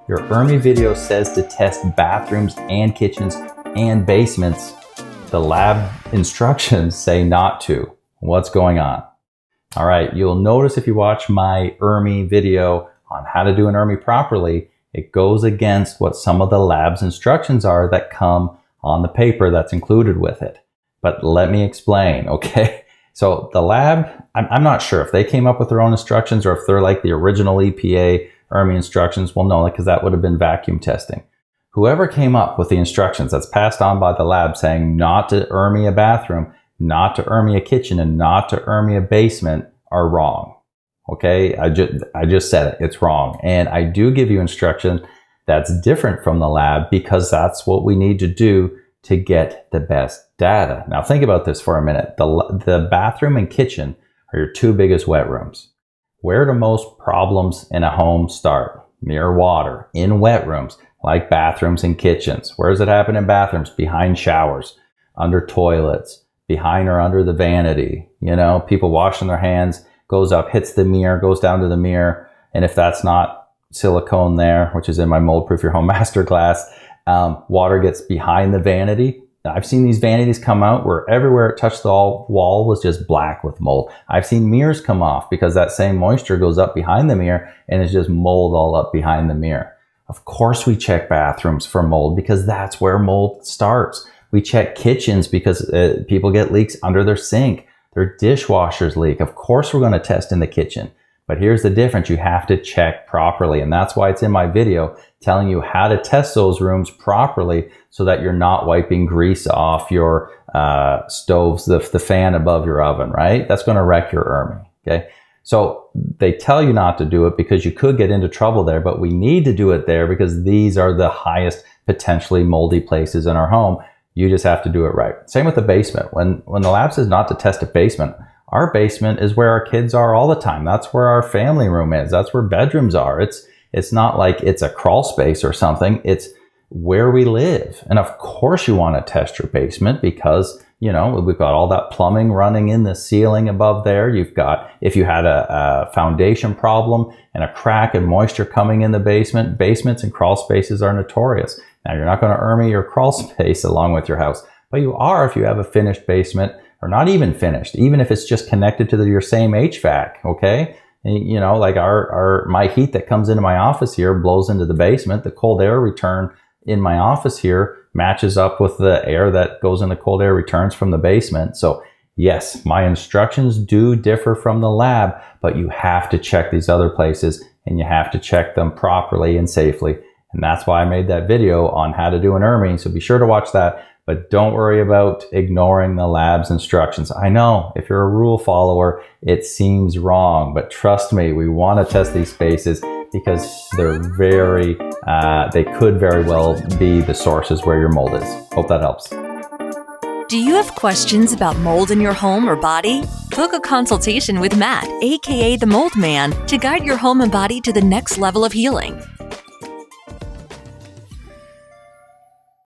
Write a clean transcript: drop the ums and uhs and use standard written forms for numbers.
Your ERMI video says to test bathrooms and kitchens and basements. The lab instructions say not to. What's going on? All right, you'll notice if you watch my ERMI video on how to do an ERMI properly, it goes against what some of the lab's instructions are that come on the paper that's included with it. But let me explain, okay? So the lab, I'm not sure if they came up with their own instructions or if they're like the original EPA ERMI instructions. Well, no, because that would have been vacuum testing. Whoever came up with the instructions that's passed on by the lab saying not to ERMI a bathroom, not to ERMI a kitchen, and not to ERMI a basement are wrong. Okay, I just said it. It's wrong. And I do give you instruction that's different from the lab because that's what we need to do to get the best data. Now think about this for a minute. The bathroom and kitchen are your two biggest wet rooms. Where do most problems in a home start? Near water, in wet rooms, like bathrooms and kitchens. Where does it happen in bathrooms? Behind showers, under toilets, behind or under the vanity. You know, people washing their hands, goes up, hits the mirror, goes down to the mirror. And if that's not silicone there, which is in my Mold Proof Your Home Masterclass, water gets behind the vanity. I've seen these vanities come out where everywhere it touched the wall was just black with mold. I've seen mirrors come off because that same moisture goes up behind the mirror and it's just mold all up behind the mirror. Of course we check bathrooms for mold because that's where mold starts. We check kitchens because people get leaks under their sink. Their dishwashers leak. Of course we're going to test in the kitchen. But here's the difference. You have to check properly. And that's why it's in my video telling you how to test those rooms properly so that you're not wiping grease off your stoves, the fan above your oven, right? That's going to wreck your ERMI, okay? So they tell you not to do it because you could get into trouble there, but we need to do it there because these are the highest potentially moldy places in our home. You just have to do it right. Same with the basement. When the lab says not to test a basement, our basement is where our kids are all the time. That's where our family room is. That's where bedrooms are. It's not like it's a crawl space or something. It's where we live. And of course you want to test your basement because, you know, we've got all that plumbing running in the ceiling above there. You've got, if you had a foundation problem and a crack and moisture coming in the basement, basements and crawl spaces are notorious. Now you're not going to ERMI your crawl space along with your house, but you are if you have a finished basement or not even finished, even if it's just connected to your same HVAC, okay? And, you know, like my heat that comes into my office here blows into the basement. The cold air return in my office here matches up with the air that goes in the cold air returns from the basement. So yes, my instructions do differ from the lab, but you have to check these other places and you have to check them properly and safely. And that's why I made that video on how to do an ERMI. So be sure to watch that. But don't worry about ignoring the lab's instructions. I know if you're a rule follower, it seems wrong, but trust me, we want to test these spaces because they're they could very well be the sources where your mold is. Hope that helps. Do you have questions about mold in your home or body? Book a consultation with Matt, aka the Mold Man, to guide your home and body to the next level of healing.